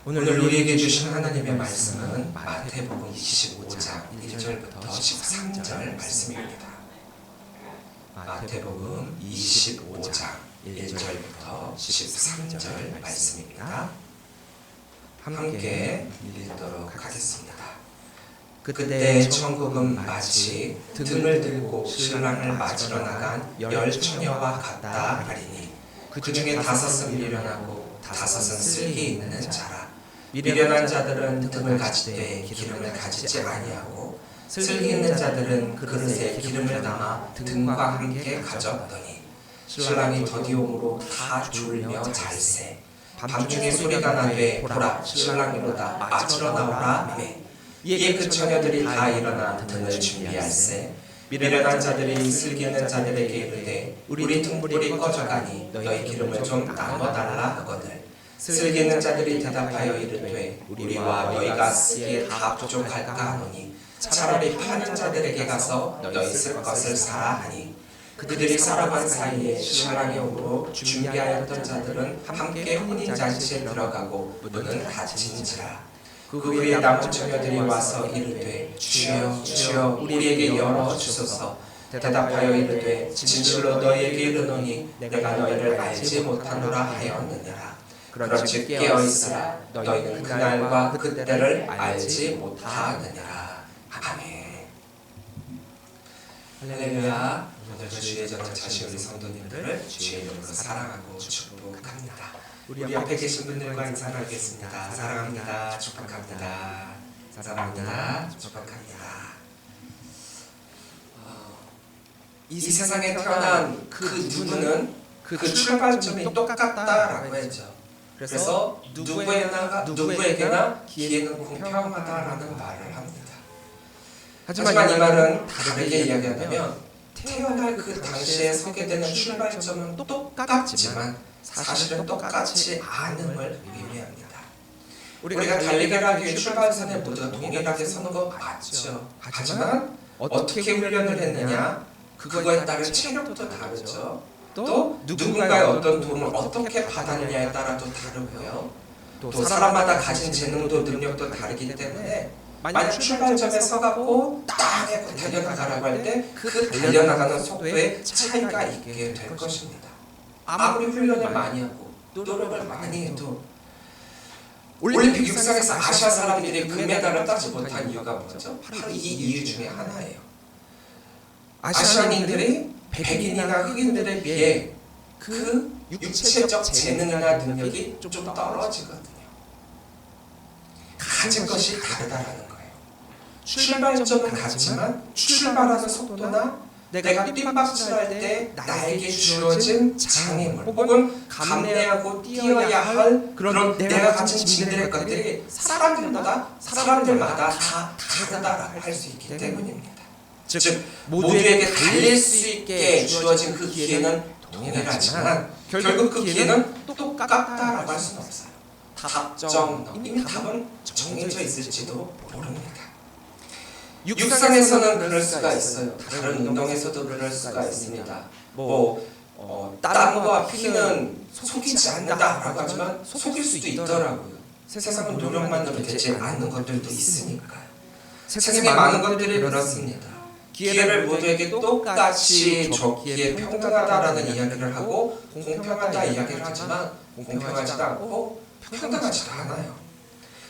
오늘 우리에게 주신 하나님의 말씀은 마태복음 25장 1절부터 13절 말씀입니다. 마태복음 25장 1절부터 13절 말씀입니다. 함께 읽도록 하겠습니다. 그때 천국은 마치 등을 들고 신랑을 맞으러 나간 열 처녀와 같다 하리니 그 중에 다섯은 미련하고 다섯은 슬기 있는 자라. 미련한 자들은 등을 가지되 기름을 가지지 아니하고 슬기 있는 자들은 그릇에 기름을 담아 등과 함께 가져오더니 신랑이 더디옴으로 다 졸며 잘세. 밤중에 소리가 나되 보라 신랑이로다 맞으러 나오라 하매 이에 그 처녀들이 다 일어나 등을 준비할세. 미련한 자들이 슬기 있는 자들에게 이르되 우리 등불이 꺼져가니 너희 기름을 좀 나눠달라 하거늘 슬기 있는 자들이 대답하여 이르되 우리와 너희가 쓰기에 다 부족할까 하노니 차라리 파는 자들에게 가서 너희 쓸 것을 사라 하니 그들이 살아간 사이에 신랑이 오므로 준비하였던 자들은 함께 혼인잔치에 들어가고 문은 닫힌지라. 그 후에 남은 처녀들이 와서 이르되 주여 주여 우리에게 열어 주소서. 대답하여 이르되 진실로 너희에게 이르노니 내가 너희를 알지 못하노라 하였느니라. 그런즉 깨어있으라. 너희는 그날과 그때를 알지 못하느니라. 아멘. 할렐루야. 오늘 주의 전차시 우리 성도님들을 주의 이름으로 사랑하고 축복합니다. 우리 앞에 계신 분들과 인사 나누겠습니다. 사랑합니다. 축복합니다. 사랑합니다. 축복합니다. 이 세상에 태어난 그 누구는 그 출발점이 똑같다라고 했죠. 그래서 누구에게나 기회는 공평하다라는 말을 합니다. 하지만 이 말은 다르게 이야기한다면 태어날 그 당시에 서게 되는 출발점은 똑같지만 사실은 똑같지 않음을 의미합니다. 우리가 달리기를 하기 위해 출발선에 모두 동일하게 서는 거 맞죠. 하지만 어떻게 훈련을 했느냐, 그거에 따른 체력도 다르죠. 또 누군가의 어떤 도움을 어떻게 받았느냐에 따라도 다르고요. 또 사람마다 가진 재능도 능력도 다르기 때문에 만약 출발점에 서갖고 딱 달려나가라고 할 때 그 달려나가는 속도에 차이가 있게 될 것입니다. 아무리 훈련을 많이 하고 노력을 많이 해도 올림픽 육상에서 아시아 사람들이 금메달을 따지 못한 이유가 뭐죠? 바로 이 이유 중에 하나예요. 아시아인들이 백인이나 흑인들에 비해 그 육체적 재능이나 능력이 좀 떨어지거든요. 가진 것이 다르다라는 거예요. 출발점은 같지만 출발하는 속도나 내가 뒷박질할 때 나에게 주어진 장애물 혹은 감내하고 뛰어야 할 그런 내가 가진 짐들의 것들이 사람들마다 다 다르다라고 할 수 있기 때문입니다. 즉 모두에게 달릴 수 있게 주어진 그 기회는 동일하지만 결국 그 기회는 똑같다라고 할 수는 없어요. 이미 답은 정해져 있을지도 모릅니다. 육상에서는 그럴 수가 있어요. 다른 운동에서도 그럴 수가 있습니다. 땀과 피는 속이지 않는다라고 하지만 속일 수도 있더라고요. 세상은 노력만으로 되지 않는 것들도 있으니까요. 세상에 많은 것들이 그렇습니다. 기회를 모두에게 똑같이 줬기에 평등하다라는 이야기를 하고 공평하다 이야기를 하지만 공평하지도 않고 평등하지도 않아요.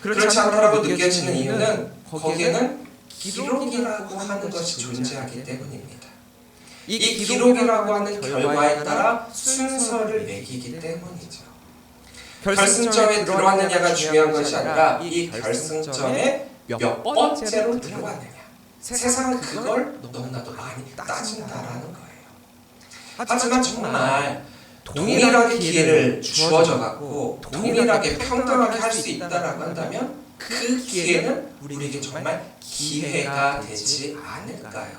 그렇지 않다라고 느껴지는 이유는 거기에는 기록이라고 하는 것이 존재하기 때문입니다. 이 기록이라고 하는 결과에 따라 순서를 매기기 때문이죠. 결승점에 들어왔느냐가 중요한 것이 아니라 이 결승점에 몇 번째로 들어왔느냐. 세상은 그걸 너무나도 많이 따진다라는 거예요. 하지만 정말 동일하게 기회를 주어져갖고 동일하게 평등하게 할 수 있다라고 한다면 그 기회는 우리에게 정말 기회가 되지 않을까요?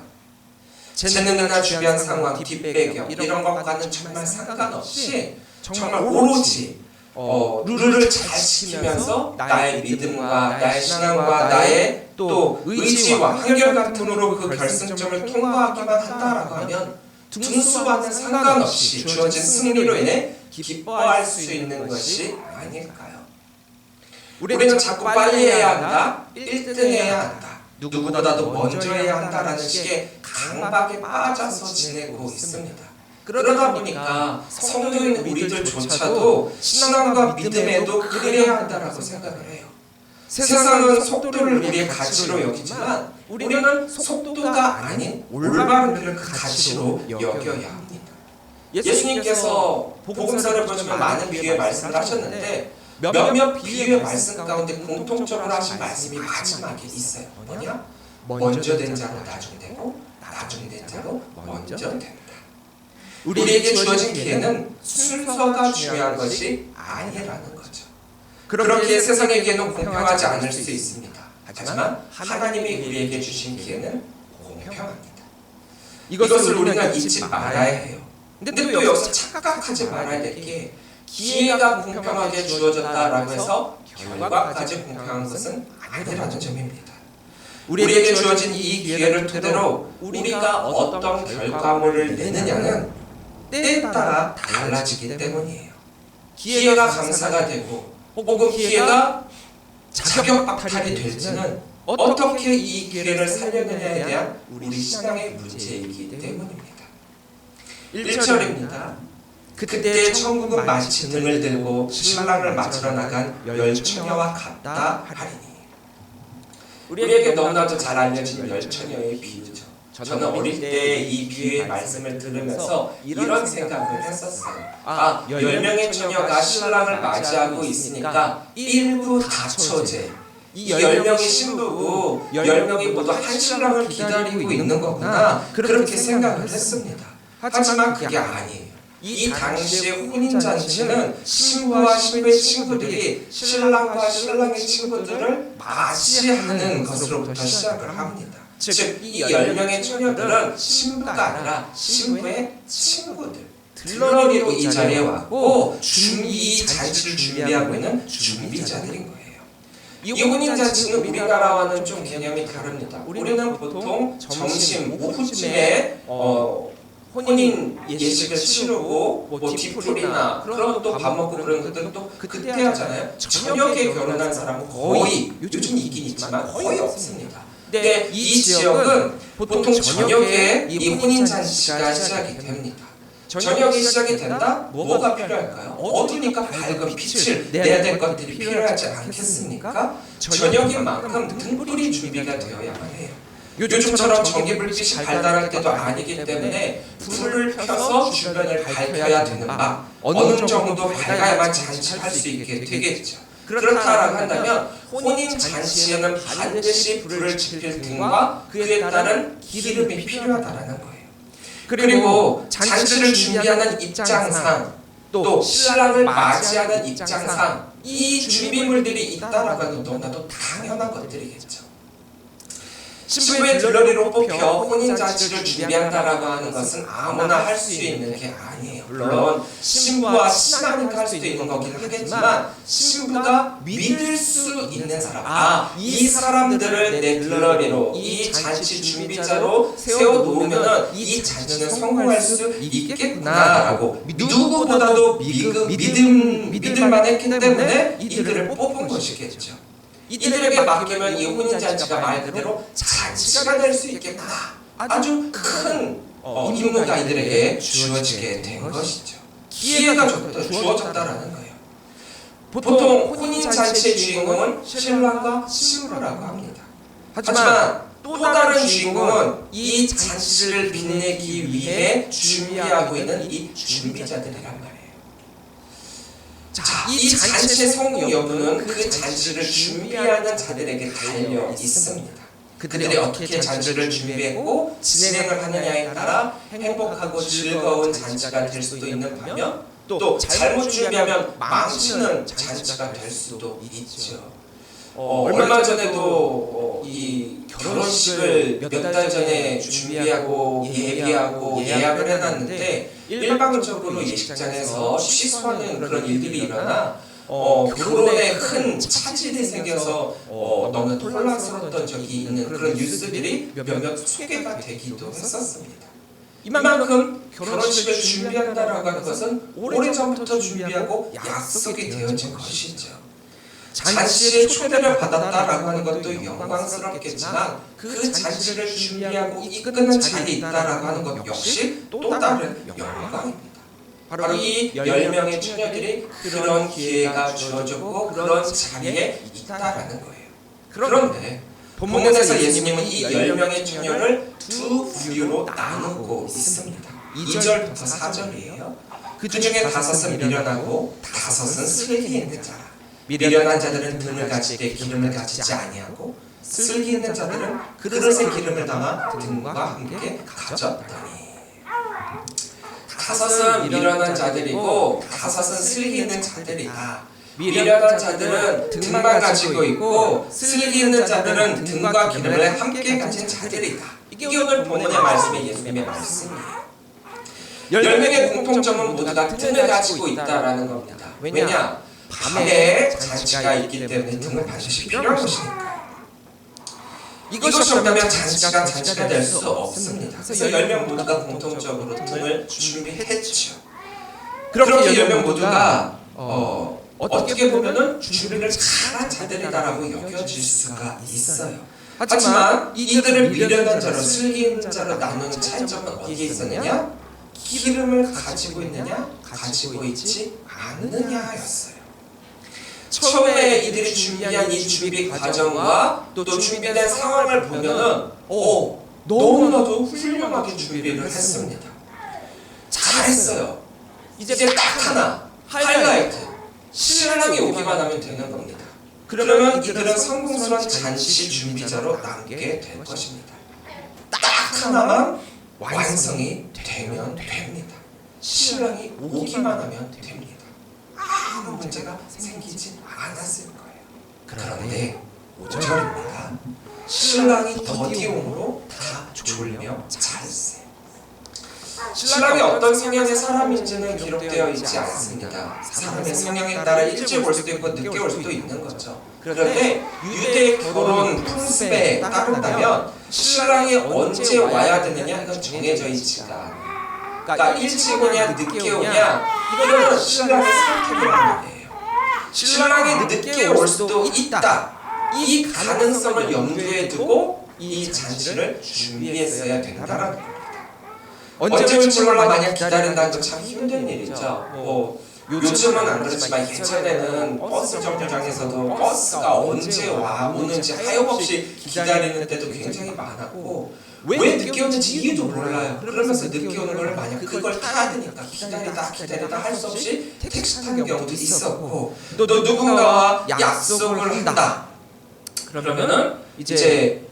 재능이나 주변 상황, 뒷배경 이런 것과는 정말 상관없이 정말 오로지 룰을 잘 지키면서 나의 믿음과 나의 신앙과 나의 또 의지와 한결같음으로 그 결승점을 통과하기만 한다라고 하면 등수와는 상관없이 주어진 승리로 인해 기뻐할 수 있는 것이 아닐까요? 우리는 자꾸 빨리 해야 한다, 1등 해야 한다, 누구보다도 먼저 해야 한다라는 식의 강박에 빠져서 지내고 있습니다. 그러다 보니까 성도인 우리들조차도 신앙과 믿음에도 그래야 한다라고 생각을 해요. 세상은 속도를 우리의 가치로 여기지만 우리는 속도가 아닌 올바른 길을 그 가치로 여겨야 합니다. 예수님께서 복음서를 보시면 많은 비유의 말씀을 하셨는데 몇몇 비유의 말씀 가운데 공통적으로 하신 말씀이 마지막에 있어요. 뭐냐? 먼저 된 자로 나중 되고 나중 된 자로 먼저 된다. 우리에게 주어진 기회는 순서가 중요한 것이 아니라는 거죠. 그렇게 세상에게는 공평하지 않을 수 있습니다. 하지만 하나님이 우리에게 주신 기회는 공평합니다. 이것을 우리가 잊지 말아야 해요. 근데 또 여기서 착각하지 말아야 될 게 기회가 공평하게 주어졌다라고 해서 결과까지 공평한 것은 아니라는 점입니다. 우리에게 주어진 이 기회를 토대로 우리가 어떤 결과물을 내느냐는 때에 따라 달라지기 때문이에요. 기회가 감사가 되고 혹은 기회가 자격 박탈이 될지는 어떻게 이 기회를 살려내냐에 대한 우리 신앙의 문제이기 때문입니다. 1절입니다. 그때 천국은 마치 등을 들고 신랑을 맞으러 나간 열 처녀와 같다 하리니. 우리에게 너무나도 잘 알려진 열 처녀의 비유죠. 저는 어릴 때 이 비유의 말씀을 들으면서 이런 생각을 했었어요. 10명의 처녀가 신랑을 맞이하고 있으니까 일부 다처제, 이 10명이 신부고 10명이 모두 한 신랑을 기다리고 있는 거구나, 그렇게 생각을 했습니다. 하지만 그게 아니에요. 이 당시의 혼인잔치는 신부와 신부의 친구들이 신랑과 신랑의 친구들을 맞이하는 것으로부터 시작을 합니다. 즉, 이 10명의 처녀들은 신부가 아니라 신부의 친구들, 들러리로 이 자리에 왔고 이 잔치를 준비하고 있는 준비자들인 거예요. 이 혼인잔치는 우리나라와는 좀 개념이 다릅니다. 우리는 보통 점심, 오후쯤에 혼인 예식을 치르고 뒤풀이나 그런 또 밥 먹고 그런 것들은 또 그때 하잖아요. 저녁에 결혼한 사람은 거의, 요즘 있긴 있지만 거의 없습니다. 근데 이 지역은 보통 저녁에 이 혼인잔치가 시작이 됩니다. 저녁이 시작이 된다? 뭐가 필요할까요? 어두우니까 밝은 빛을 내야 될 것들이 필요하지 않겠습니까? 저녁인 만큼 등불이 준비가 되어야만 해요. 요즘처럼 전기불빛이 발달할 때도 아니기 때문에 불을 펴서 주변을 밝혀야 되는 바, 어느 정도 밝아야만 잔치할 수 있게 되겠죠. 그렇다라고 한다면 혼인잔치에는 반드시 불을 지필 등과 그에 따른 기름이 필요하다는 거예요. 그리고 잔치를 준비하는 입장상, 또 신랑을 맞이하는 입장상 이 준비물들이 있다라고 하는 너무나도 당연한 것들이겠죠. 신부의 들러리로 뽑혀 혼인잔치를 준비한다라고 하는 것은 아무나 할 수 있는 게 아니에요. 물론 신부와 친하니까 할 수도 있는 거긴 하겠지만 신부가 믿을 수 있는 사람, 이 사람들을 내 들러리로 이 잔치 준비자로 세워놓으면 이 잔치는 성공할 수 있겠구나라고 누구보다도 믿을만 했기 때문에 이들을 뽑은 것이겠죠. 이들에게 맡기면 이 혼인잔치가 말 그대로 잔치가 될 수 있겠구나, 아주 큰 임무가 이들에게 주어지게 된 것이죠. 기회가 주어졌다라는 거예요. 보통 혼인잔치의 주인공은 신랑과 신부라고 합니다. 하지만 또 다른 주인공은 이 잔치를 빛내기 위해 준비하고 있는 이 준비자들이란 말이에요. 이 잔치의 성공 여부는 그 잔치를 준비하는 자들에게 달려 있습니다. 그들이 어떻게 잔치를 준비했고 진행을 하느냐에 따라 행복하고 즐거운 잔치가 될 수도 있는 반면 또 잘못 준비하면 망치는 잔치가 될 수도 있죠. 얼마 전에도 이 결혼식을 몇 달 전에 준비하고 예비하고 예약을 해놨는데 일방적으로 예식장에서 취소하는 그런 일들이 일어나 결혼에 큰 차질이 생겨서 너무 혼란스러웠던 적이 있는 그런 뉴스들이 몇몇 소개가 되기도 했었습니다. 이만큼 결혼식을 준비한다라고 하는 것은 오래전부터 준비하고 약속이 되어진 것이죠. 잔치에 초대를 받았다라고 하는 것도 영광스럽겠지만 그 잔치를 준비하고 이끄는 자리에 있다라고 하는 것 역시 또 다른 영광입니다. 바로 이 10명의 처녀들이 그런 기회가 주어졌고 그런 자리에 있다라는 거예요. 그런데 본문에서 예수님은 이 10명의 처녀를 두 부류로 나누고 있습니다. 2절부터 4절이에요. 그 중에 5은 미련하고 5은 슬기 있는 자라. 미련한 자들은 등을 가질 때 기름을 가지지 아니하고 슬기 있는 자들은 그릇에 기름을 담아 등과 함께 가졌더니. 5은 미련한 자들이고 5은 슬기 있는 자들이다. 미련한 자들은 등만 가지고 있고 슬기 있는 자들은 등과 기름을 함께 가진 자들이다. 이게 오늘 본문의 말씀이 예수님의 말씀이에요. 10명의 공통점은 모두 다 등을 가지고 있다라는 겁니다. 왜냐? 밤에 잔치가 있기 때문에 등을 반드시 필요한 것이니까요. 이것이 없다면 잔치가 될 수 없습니다. 그래서 10명 모두가 공통적으로 등을 준비했죠. 그렇게 10명 모두가 어떻게 보면은 준비를 잘한 자들이다라고 여겨질 수가 있어요. 하지만 이들을 미련한 자로 슬기 있는 자로 나누는 차이점은 어디에 있었느냐? 기름을 가지고 있느냐? 가지고 있지 않느냐였어요. 처음에 이들이 준비한 이 준비 과정과 또 준비된 상황을 보면은 너무나도 훌륭하게 준비를 했습니다. 잘했어요. 이제 딱 하나 하이라이트, 신랑이 오기만 하면 되는 겁니다. 그러면 이들은 성공스러운 잔치 준비자로 남게 될 것입니다. 딱 하나만 완성이 되면 됩니다. 신랑이 오기만 하면 됩니다. 아무 문제가 생기지 않았을 거예요. 그런데 5절입니다. 신랑이 더디움으로 다 졸며 잤어요. 신랑이 어떤 성향의 사람인지는 기록되어 있지 않습니다. 사람의 성향에 따라 일찍 올 수도 있고 늦게 올 수도 있는 거죠. 그런데 유대 결혼 풍습에 따른다면 신랑이 언제 와야 되느냐 이건 정해져 있지가 않아요. 그러니까 일찍 오냐 늦게 오냐 이거는 신랑의 선택을 하는 거예요. 신랑이 늦게 올 수도 있다. 이 가능성을 염두에 두고 이 잔치를 준비했어야 된다라는 겁니다. 언제 올지 몰라 만약 기다린다는 건 참 힘든 일이죠. 요즘은 안 그렇지만 예전에는 버스 정류장에서도 버스가 언제 오는지 하염없이 기다리는 때도 굉장히 많았고 왜 늦게 오는지 이유도 몰라요. 그러면서 늦게 오는 걸 만약 그걸 타야 되니까 기다리다 할 수 없이 택시 타는 경우도 있었고 또 누군가와 약속을 한다. 그러면은 이제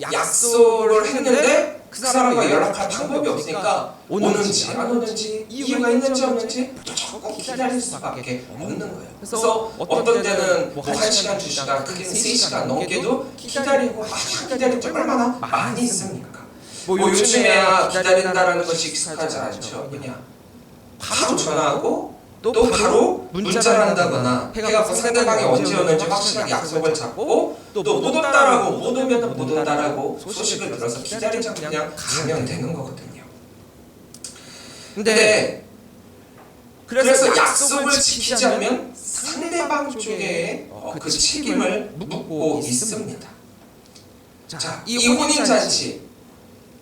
약속을 했는데 그 사람과 연락할 방법이 없으니까 오는지 안 오는지 이유가 있는지 없는지 무조건 기다릴 수밖에 없는 거예요. 그래서 어떤 때는 뭐 1시간, 2시간, 크게는 3시간 넘게도 기다리고 기다린 적 얼마나 많이 있습니까? 뭐 요즘에야 기다린다라는 것이 익숙하지 않죠. 그냥 바로 전화하고 또 바로 문자를 한다거나 해갖고 상대방이 언제 오는지 확실하게 약속을 잡고 또 못 온다라고 못 오면 못 온다라고 소식을 들어서 기다리지 않고 그냥 가면 되는 거거든요. 근데 그래서 약속을 지키지 않으면 상대방 쪽에 그 책임을 묻고 있습니다. 자, 이 혼인잔치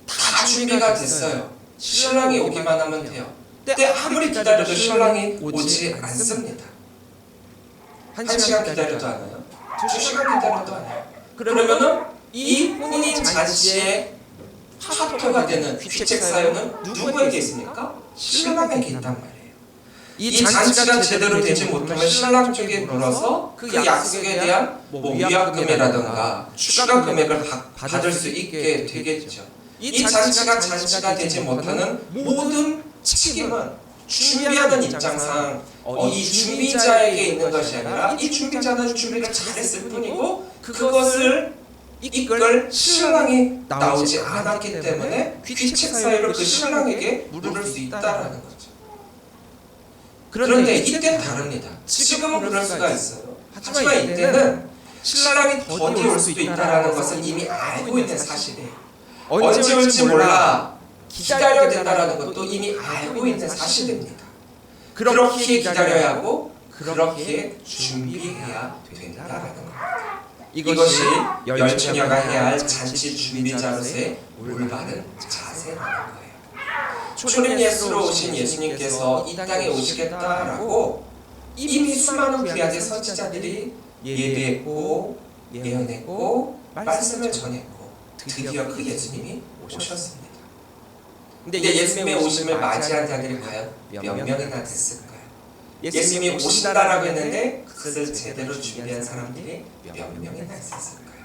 다 준비가 됐어요. 신랑이 오기만 하면 돼요. 근데 아무리 기다려도 신랑이 오지 않습니다. 1시간 기다려도 안 와요? 2시간 기다려도 안 와요? 그러면은 이 혼인 잔치의 파토가 되는 귀책 사유는 누구에게 있습니까? 신랑에게 있단 말이에요. 이 잔치가 제대로 되지 못하면 신랑 쪽에 물어서 그 약속에 대한 뭐 위약금이라든가 추가 금액을 받을 수 있게 되겠죠. 이 잔치가 되지 못하는 모든 책임은 준비하는 입장상 이 준비자에게 있는 것이 아니라 이 준비자는 준비를 잘했을 뿐이고 그것을 이끌 신랑이 나오지 않았기 때문에 귀책 사유를 그 신랑에게 물을 수 있다라는 거죠. 그런데 이때는 다릅니다. 지금은 그럴 수가 있어요. 하지만 이때는 신랑이 더디 올 수도 있다라는 것을 이미 알고 있는 사실이에요. 언제 올지 몰라 기다려야 된다라는 것도 이미 알고 있는 사실입니다. 그렇게 기다려야 하고 그렇게 준비해야 된다라는 겁니다. 이것이 열처녀가 해야 할 잔치 준비자로서의 올바른 자세라는 거예요. 초림 예수로 오신 예수님께서 이 땅에 오시겠다라고 이미 수많은 구약의 선지자들이 예비했고 예언했고 말씀을 전했고 드디어 그 예수님이 오셨습니다. 근데 예수님의 오심을 맞이한 자들이 과연 몇 명이나 됐을까요? 예수님이 오신다라고 했는데 그것을 제대로 준비한 사람들이 몇 명이나 있었을까요?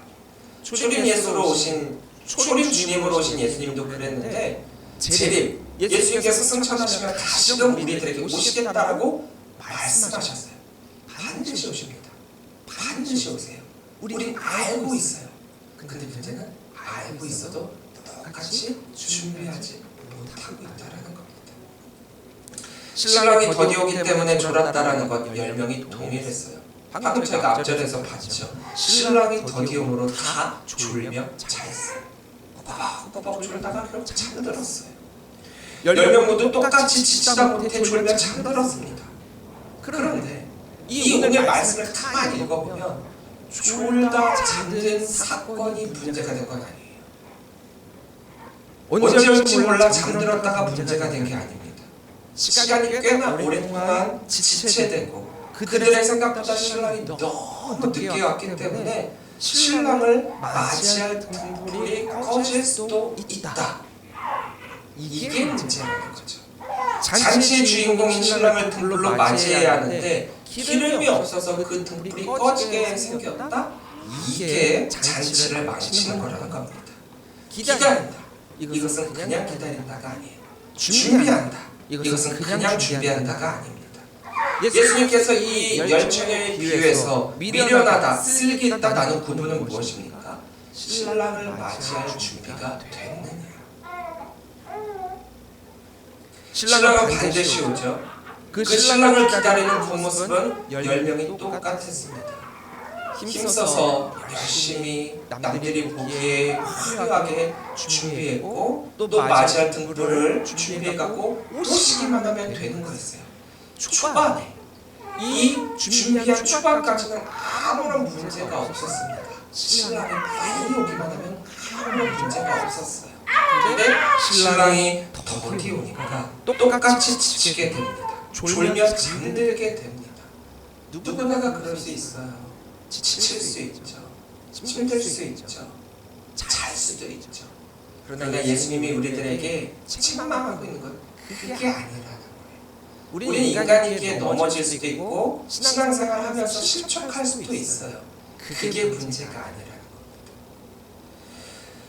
초림 예수로 오신 초림 주님으로 오신 예수님도 그랬는데 재림 예수님께서 승천하시면 다시금 우리들에게 오시겠다라고 말씀하셨어요. 반드시 오십니다. 반드시 오세요. 우린 알고 있어요. 근데 문제는 알고 있어도 똑같이 준비하지 못하고 있다라는 겁니다. 신랑이 더디 오기 때문에 졸았다라는 것 10명이 동일했어요. 방금 제가 앞절에서 봤죠. 신랑이 더디 오므로 다 졸며 자했어요. 꼬박 졸다가 결국 잠들었어요. 10명 모두 똑같이 지치다 못해 졸며 잠들었습니다. 그런데 이 오늘 말씀을 가만히 읽어보면 졸다 잠든 사건이 문제가 된 건 아니에요. 언제 올지 몰라 잠들었다가 문제가 된 게 아닙니다. 시간이 꽤나 오랫동안 지체되고 그들의 생각보다 신랑이 너무 늦게 왔기 때문에 신랑을 맞이할 등불이 꺼질 수도 있다. 이게 문제라는 거죠. 잔치의 주인공인 신랑을 등불로 맞이해야 하는데 기름이 없어서 그 등불이 꺼지게 생겼다? 이게 잔치를 망치는 거라는 겁니다. 기다린다. 이것은 그냥 기다린다가 아니에요. 준비한다. 이것은 그냥 준비한다가 아닙니다. 예수님께서 이 열처녀에 비유해서 미련하다, 쓸개있다 나는 구분은 무엇입니까? 신랑을 맞이할 준비가 됐느냐. 신랑은 반드시 오죠. 그 신랑을 기다리는 그 모습은 10명이 똑같았습니다. 힘써서 열심히 남들이 보기에 화려하게 준비했고 또 맞이할 등불을 준비해갖고 오시기만 하면 되는 거였어요. 초반에 이 준비한 초반까지는 아무런 문제가 없었습니다. 신랑이 빨리 오기만 하면 아무런 문제가 없었어요. 근데 신랑이 더디 오니까 똑같이 지치게 됩니다. 졸며 잠들게 됩니다. 누구나가 그럴 수 있어요. 지칠 수 있죠. 힘들 수 있죠. 잘 수도 있죠. 그러나 예수님이 우리들에게 책망하고 있는 건 그게 아니라는 거예요. 우리는 인간이기에 넘어질 수도 있고 신앙생활 하면서 실족할 수도 있어요. 그게 문제가 아니라는 겁니다.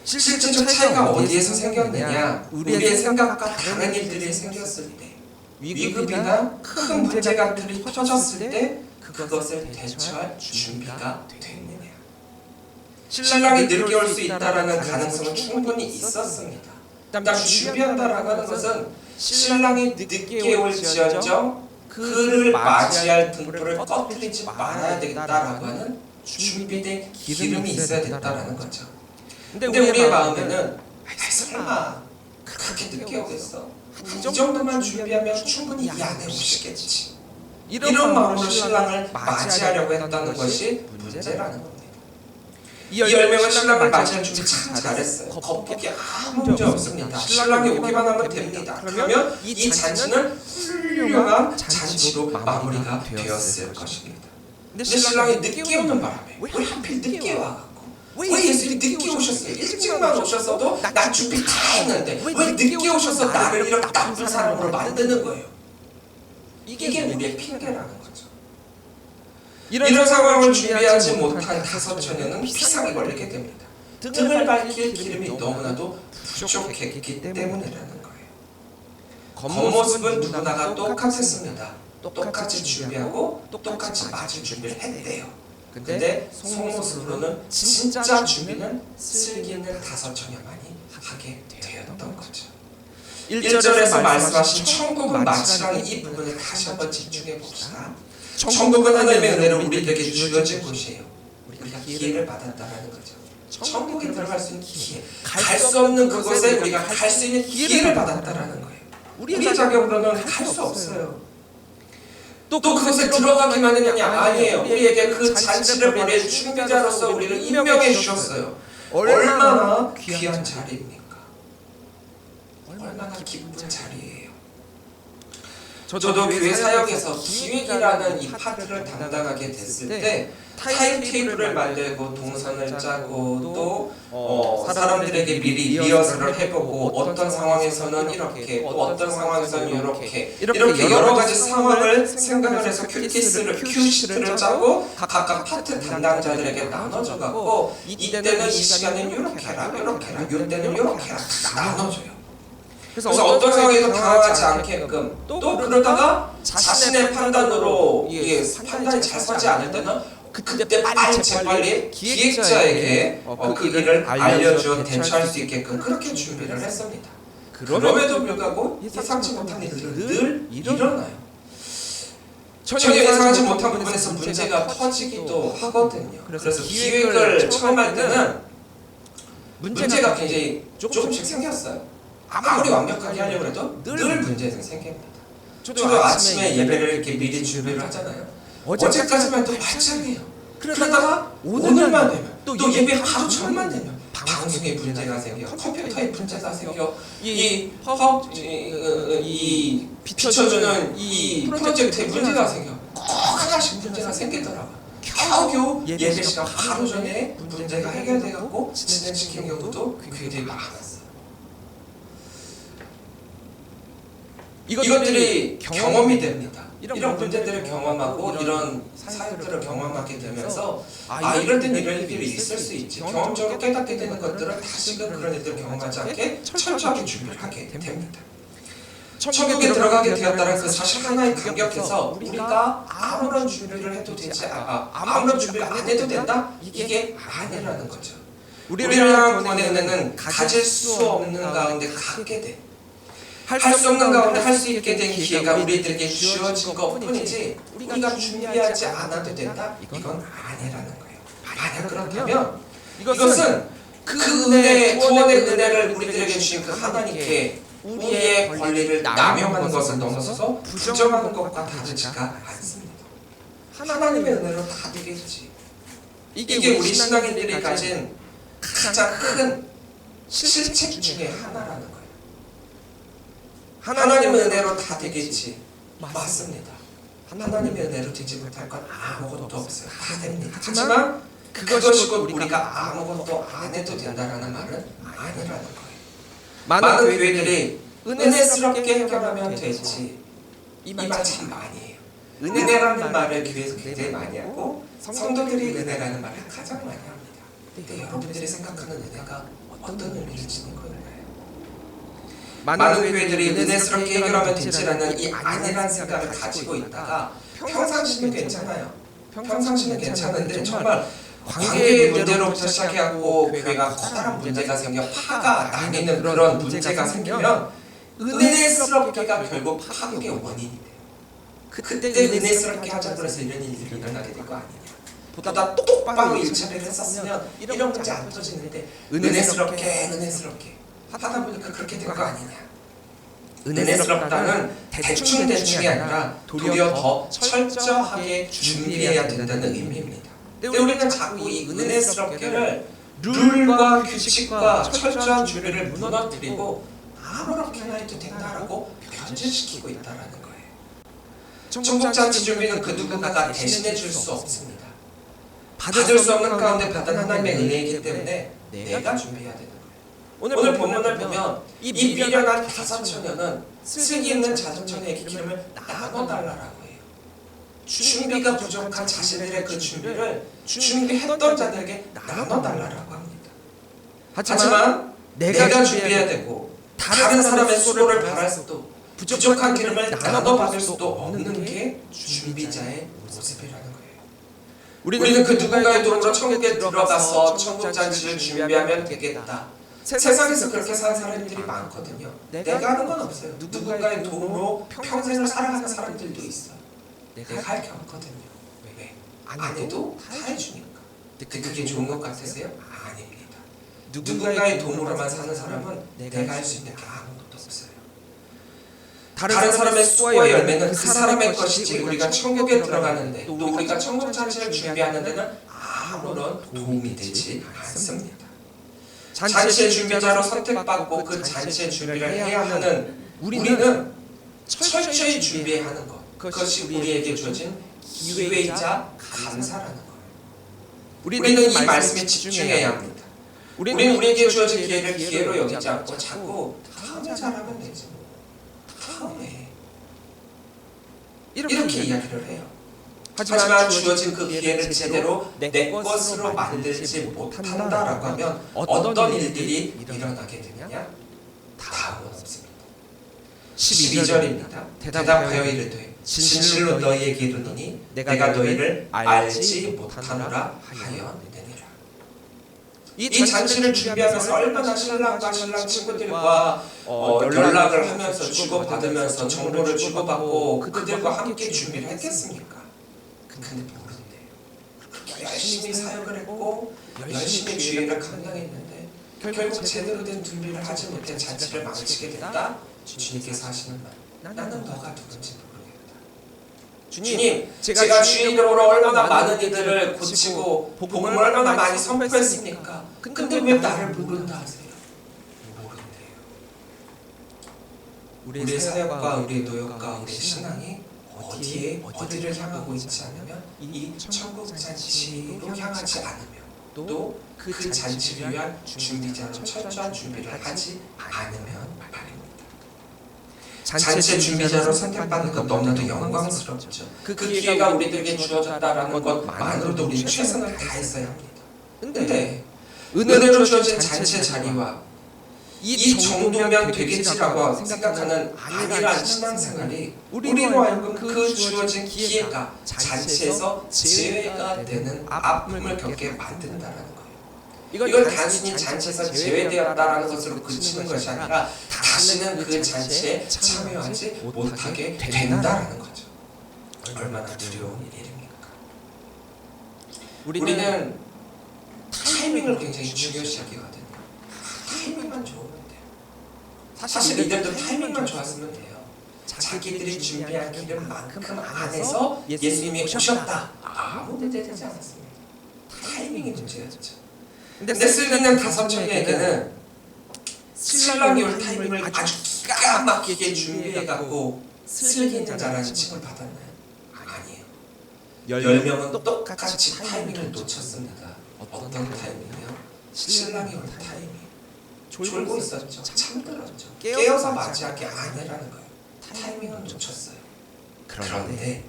실제적 차이가 어디에서 생겼느냐? 우리의 생각과 다른 일들이 생겼을 때, 위급이나 큰 문제가 터졌을 때 그것을 대처할 준비가 됐느냐. 신랑이 늦게 올 수 있다라는 가능성은 충분히 있었습니다. 일단 준비한다라고 하는 것은 신랑이 늦게 올지언정 그를 맞이할 등불을 꺼뜨리지 말아야 되겠다라고 하는 준비된 기름이 있어야 됐다라는 거죠. 근데 우리의 마음에는 설마 그렇게 늦게 오겠어? 이 정도만 준비하면 충분히 이 안에 오시겠지. 이런 마음으로 신랑을 맞이하려고 했다는 것이 문제라는 겁니다. 이 10명은 신랑을 맞이할 준비 참 잘했어요. 겁먹기 아무 문제 없습니다. 신랑이 오기만 하면 됩니다. 그러면 이 잔치는 훌륭한 잔치로 마무리가 되었을 것입니다. 근데 신랑이 늦게 오는 바람에 왜 하필 늦게 와갖고 왜 예수님이 늦게 오셨어요? 일찍만 오셨어도 나 준비 다 했는데 왜 늦게 오셔서 나를 이렇게 나쁜 사람으로 만드는 거예요? 이게 우리의 핑계라는 거죠. 이런 상황을 준비하지 못한 다섯 처녀는 피상이 걸리게 됩니다. 등을 밝힐 기름이 너무나도 부족했기 때문이라는 거예요. 겉모습은 누구나가 똑같았습니다. 똑같이 준비하고 똑같이 맞을 준비를 했대요. 근데 속모습으로는 진짜 준비는 슬기 있는 다섯 처녀만이 하게 되었던 거죠. 1절에서 말씀하신 천국은 마치라는 이 부분에 다시 한번 집중해 봅시다. 천국은 하나님의 은혜로 우리에게 주어진 곳이에요. 우리가 기회를 받았다는 거죠. 천국에 들어갈 수 있는 기회, 갈 수 없는 그곳에 우리가 갈 수 있는 기회를 받았다는 거예요. 우리의 자격으로는 갈 수 없어요. 또 그것에 들어가기만 했느냐? 아니에요. 우리에게 그 잔치를 벌일 준비자로서 우리를 임명해 주셨어요. 얼마나 귀한 자리입니까? 얼마나 기쁜 자리예요. 저도 교회 사역에서 기획이라는 이 파트를 담당하게 됐을 때 타임테이블을 만들고 동선을 짜고 또 사람들에게 미리 리허설을 해보고 어떤 상황에서는 이렇게 또 어떤 상황에서는 이렇게 여러 가지 상황을 생각을 해서 큐시트를 짜고 각각 파트 담당자들에게 나눠줘갖고 이때는 이 시간은 이렇게 해라 이때는 이렇게 해라 나눠줘요. 그래서 어떤 상황에서 당황하지 않게끔 또 그러다가 자신의 판단으로 이게 판단이 잘 서지 않을 때는 그때 재빨리 기획자에게 그 일을 알려주어 대처할 수 있게끔 그렇게 준비를 했습니다. 그럼에도 불구하고 예상치 못한 일들은 늘 일어나요. 전혀 예상하지 못한 부분에서 문제가 터지기도 하거든요. 그래서 기획을 처음 할 때는 문제가 굉장히 조금씩 생겼어요. 아무리 완벽하게 하려고 해도 늘 문제는 생깁니다. 저도 아침에 예배를 이렇게 미리 준비를 하잖아요. 어제까지만 또 말짱해요. 그러다가 오늘만 되면 또 예배 하루 전만 되면 방송에 문제가 생겨, 컴퓨터에 문제가 생겨, 이 비춰주는 이 프로젝트에 문제가 생겨. 꼭 하나씩 문제가 생기더라고요. 겨우 예배 시간 하루 전에 문제가 해결돼갖고 진행시킨 경우도 굉장히 많았어요. 이것들이 경험이 됩니다. 이런 문제들을 경험하고 이런 사역들을 경험하게 되면서 이럴 땐 이런 일들이 있을 수 있지. 경험적으로 깨닫게 되는 것들은 다시금 그런 일들을 경험하지 않게 철저하게 준비를 하게 됩니다. 천국에 들어가게 되었다는 그 사실 하나의 간격에서 우리가 아무런 준비를 해도 되지 아무런 준비를 안 해도 된다? 이게 아니라는 거죠. 우리를 향한 구원의 은혜는 가질 수 없는 가운데 갖게 돼. 할 수 없는 가운데 할 수 있게 된 기회가 우리들에게 주어진 것뿐이지 우리가 준비하지 않아도 된다? 이건 아니라는 거예요. 만약 그렇다면 이것은 그 은혜, 구원의 은혜를 우리들에게 주신 그 하나님께 우리의 권리를 남용하는 것을 넘어서서 부정하는 것과 다르지가 않습니다. 하나님의 은혜로 다 되겠지. 이게 우리 신앙인들이 가진 가장 큰 실책 중에 하나라는 거예요. 하나님의 은혜로 다 되겠지. 맞습니다. 하나님의 은혜로 되지 못할 건 아무것도 없어요. 다 됩니다. 하지만 그것이 곧 우리가 아무것도 안 해도 된다는 말은 아니라는 거예요. 많은 교회들이 은혜스럽게 해결하면 되지. 이 말 참 많이 해요. 은혜라는 말을 교회에서 굉장히 많이 하고 성도들이 은혜라는 말을 가장 많이 합니다. 근데 여러분들이 생각하는 은혜가 어떤 의미를 지닌 걸까요? 많은 교회들이 은혜스럽게 해결하면 되지라는 이 아니란 생각을 가지고 있다가 평상시는 괜찮아요. 평상시는 괜찮은데 정말 관계의 문제로부터 시작해갖고 교회가 커다란 문제가 생겨 화가 나뉘는 그런 문제가 생기면 은혜스럽게가 결국 파국의 원인이 돼요. 그때 은혜스럽게 하자고 해서 이런 일들이 일어나게 된 거 아니냐. 보다 똑바로 일처리를 했었으면 이런 문제 안 터지는데 은혜스럽게 하다 보니까 그렇게 된 거 아니냐. 은혜스럽다는 대충이 아니라 도리어 더 철저하게 준비해야 된다는 의미입니다. 근데 우리는 자꾸 이 은혜스럽게를 룰과 규칙과 철저한 준비를 무너뜨리고 아무렇게나 해도 된다라고 변질시키고 있다는 거예요. 천국잔치 준비는 그 누군가가 대신해 줄 수 없습니다. 받을 수 없는 가운데 받은 하나님의 은혜이기 때문에 내가 준비해야 되는 거예요. 오늘 본문을 보면 이 미련한 5,000년은 슬기 있는 자손에게 기름을 나눠달라고 해요. 준비가 부족한 자신들의 그 준비를 준비했던 자들에게 나눠달라고 합니다. 하지만 내가 준비해야 되고 다른 사람의 수고를 바랄 수도 부족한 기름을 나눠받을 수도 없는 게 준비자의 모습이라는 거예요. 우리는 그 누군가의 도움으로 천국에 들어가서 천국 잔치를 준비하면 되겠다. 세상에서 그렇게 사는 사람들이 많거든요. 내가 하는 건 없어요. 누군가의 도움으로 평생을 살아가는 사람들도 있어요. 내가 할 게 없거든요. 왜? 안 해도 다 해주니까. 그게 좋은 것 같으세요? 아닙니다. 누군가의 도움으로만 사는 사람은 내가 할 수 있는 게 아무것도 없어요. 다른 사람의 수고와 열매는 그 사람의 것이지 우리가 천국에 들어가는데 또 우리가 천국 잔치를 준비하는 데는 아무런 도움이 되지 않습니다. 잔치의 준비자로 선택받고 그 잔치의 준비를 해야 하는 우리는 철저히 준비해야 하는 것, 그것이 우리에게 주어진 기회이자 감사라는 거예요. 우리는 이 말씀에 집중해야 합니다. 우리는 우리에게 주어진 기회를 기회로 여기지 않고 자꾸 다음에 잘하면 되지, 다음에 이렇게 이야기를 해요. 하지만 주어진 그 기회를 제대로 내 것으로 만들지 못한다라고 하면 어떤 일들이 일어나게 되느냐? 다음은 없습니다. 12절입니다. 대답하여 이르되 진실로 너희에게 이르노니 내가 너희를 알지 못하노라 하였느니라. 이 잔치를 준비하면서 얼마나 신랑과 신랑 친구들과 연락을 하면서 주고받으면서 정보를 주고받고 그들과 함께 준비를 했겠습니까? 근데 모른대요. 열심히 사역을 했고 열심히 주의를 감당했는데 결국 제대로 된 준비를 하지 못해 잔치를 망치게 됐다. 주님께서 하시는 말, 나는 너가 누군지 모르겠다. 주님, 제가 주인으로 얼마나 많은 이들을 고치고 복음을 얼마나 많이 선포했습니까? 근데 왜 나를 모른다 하세요? 모른대요. 우리의 사역과 우리의 노역과 우리의 신앙이 어디를 향하고 있지 않으면 이 천국 잔치로 향하지 않으며 또 그 잔치를 위한 준비자로 철저한 준비를 하지 않으면 말입니다. 잔치의 준비자로 선택받는 것 너무나도 영광스럽죠. 그 기회가 우리들에게 주어졌다라는 것만으로도 우리는 최선을 다했어야 합니다. 근데 은혜로 주어진 잔치의 자리와 이 정도면 되겠지라고 생각하는 안일한 신앙생활이 우리로 하여금 그 주어진 기회가 잔치에서 제외가 되는 아픔을 겪게 만든다라는 거예요. 이건 단순히 잔치에서 제외되었다라는 것으로 그치는 것이 아니라 다시는 그 잔치에 참여하지 못하게 된다라는 거죠. 얼마나 두려운 일입니까? 우리는 타이밍을 굉장히 중요시 여기거든요. 타이밍만 좋으면 돼요. 사실 이들도 타이밍만 좋았으면 돼요. 자기들이 준비한 기름만큼 안에서 예수님이 오셨다. 아무 문제 되지 않았습니다. 타이밍이 문제였죠. 근데 슬기는 다섯 청년에게는 신랑이 올 타이밍을 아주 기가 막히게 준비해갖고 슬기 있는 자라는 칭을 받았나요? 아니에요. 10명은 똑같이 타이밍을 놓쳤습니다. 어떤 타이밍이요? 신랑이 올 타이밍. 졸고 있었죠. 잠들었죠. 깨어서 맞이할 게 아니라는 거예요. 타이밍을 놓쳤어요. 그런데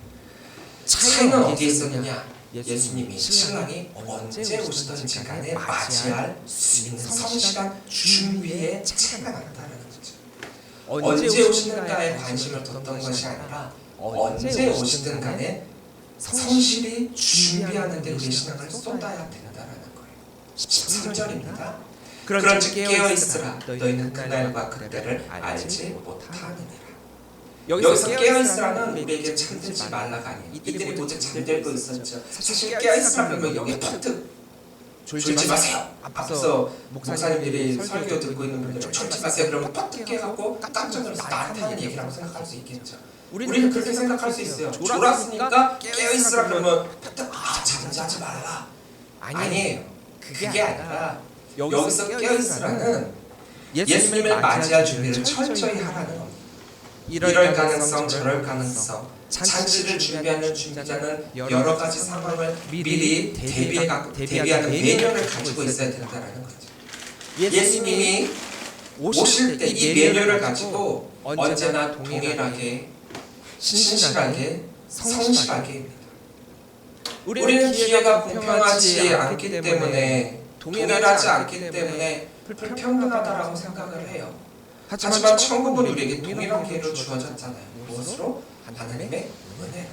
차이는 어디에 있었느냐? 예수님이 신랑이 언제 오시든지 간에 맞이할 수 있는 성실한 준비에 차이가 났다는 거죠. 언제 오시는가에 관심을 뒀던 것이 아니라 언제 오시든 간에 성실히 준비하는 데 우리 신앙을 쏟아야 된다는 거예요. 13절입니다. 그런즉 깨어있으라 너희는 그날과 그때를 알지 못하느니라. 여기서 깨어있으라는 우리에게 잠들지 말라가 아니에요. 이들이 모두 잠들고 있었죠. 사실 깨어있으라 그러면 여기에 퍼뜩 졸지 마세요. 앞서 목사님들이 설교 듣고 있는 분들은 졸지 마세요 그러면 퍼뜩 깨갖고 깜짝 놀라서 나한테 하는 얘기라고 생각할 수 있겠죠. 우리는 그렇게 생각할 수 있어요. 졸았으니까 깨어있으라 그러면 퍼뜩 잠자지 말라. 아니에요. 그게 아니라 여기서 깨어있으라는 예수님을 맞이할 준비를 철저히 하라는 겁니다. 이럴 가능성 저럴 가능성 잔치를 준비하는 준비자는 여러 가지 상황을 미리 대비하는 매뉴얼을 가지고 있어야 된다는 거죠. 예수님이 오실 때 이 매뉴얼을 가지고 언제나 동일하게 신실하게 성실하게 우리는 기회가 공평하지 않기 때문에 동일하지 않기 때문에 불평등하다라고 생각을 해요. 하지만 천국은 우리에게 동일한 기회를 주어졌잖아요. 무엇으로? 하나님의 은혜로.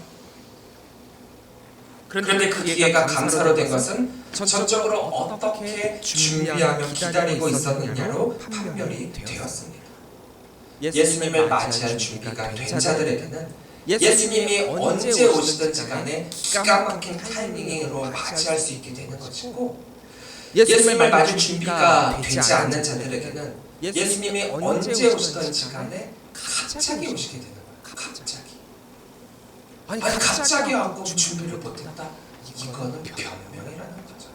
그런데 그 기회가 감사로 된 것은 전적으로 어떻게 준비하며 기다리고 있었느냐로 판별이 되었습니다. 예수님을 맞이할 준비가 된 자들에게는 예수님이 언제 오시든지 간에 기가 막힌 타이밍으로 맞이할 수 있게 되는 것이고, 예수님을 맞을 준비가 되지 않는 자들에게는 예수님이 언제 오시든지 간에 갑자기 오시게 되는 거예요. 갑자기. 아니 갑자기 왔고 준비를 못했다. 이거는 변명이라는 거죠.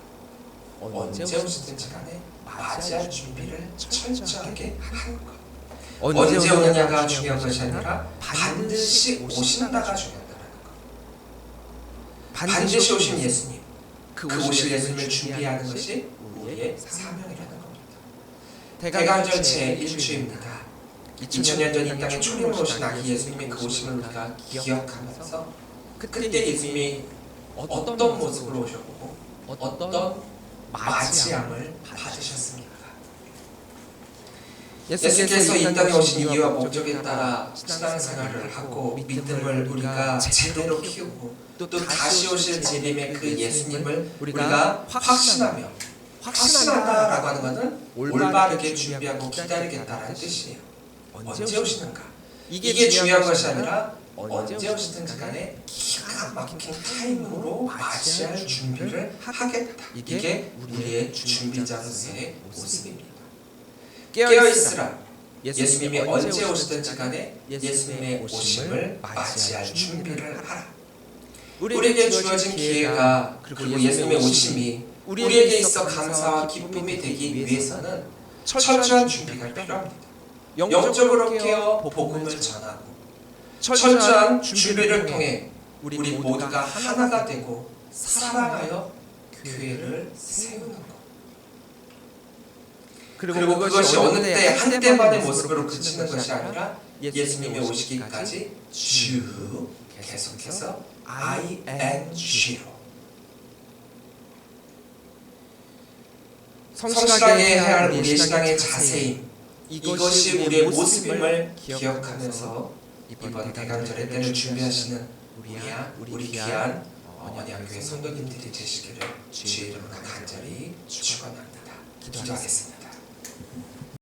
언제 오시든지 간에 맞이할 준비를 철저하게 하는 것. 언제 오느냐가 중요한 것이 아니라 반드시 오신다가 중요하다는 것. 반드시 오신 예수님, 그 오실 예수님을 준비하는 것이 우리의 사명이라는 겁니다. 대간절 제1주입니다. 2000년 전 이 땅에 초림으로 오신 아기 예수님의 그 오심을 우리가 기억하면서 그때 예수님이 어떤 모습으로 오셨고 어떤 맞이함을 받으셨습니까? 예수께서 이 땅에 오신 이유와 목적에 따라 신앙생활을 하고 믿음을 우리가 제대로 키우고 또 다시 오실 재림의 그 예수님을 우리가 확신한다라고 하는 것은 올바르게 준비하고 기다리겠다라는 뜻이에요. 언제 오시는가? 이게 중요한 것이 아니라 언제 오시든지 간에 기가 막힌 타임으로 맞이할 준비를 하겠다. 이게 우리의 준비자로서의 모습입니다. 깨어있으라. 예수님이 언제 오시든지 간에 예수님의 오심을 맞이할 준비를 하라. 우리에게 주어진 기회가 그리고 예수님의 오심이 우리에게 있어 감사와 기쁨이 되기 위해서는 철저한 준비가 필요합니다. 영적으로 깨어 복음을 전하고 철저한 준비를 통해 우리 모두가 하나가 되고 사랑하여 교회를 세우는 것. 그리고 그것이 어느 때 한때만의 모습으로 그치는 것이 아니라 예수님이 오시기까지 쭉 계속해서 ING로 성실하게 해야 할 우리의 신앙의 자세임, 이것이 우리의 모습임을 기억하면서 이번 대강절의 때를 준비하시는 우리 귀한 언약교회 성도님들이 되시기를 주의 이름으로 간절히 축원합니다. 기도하겠습니다.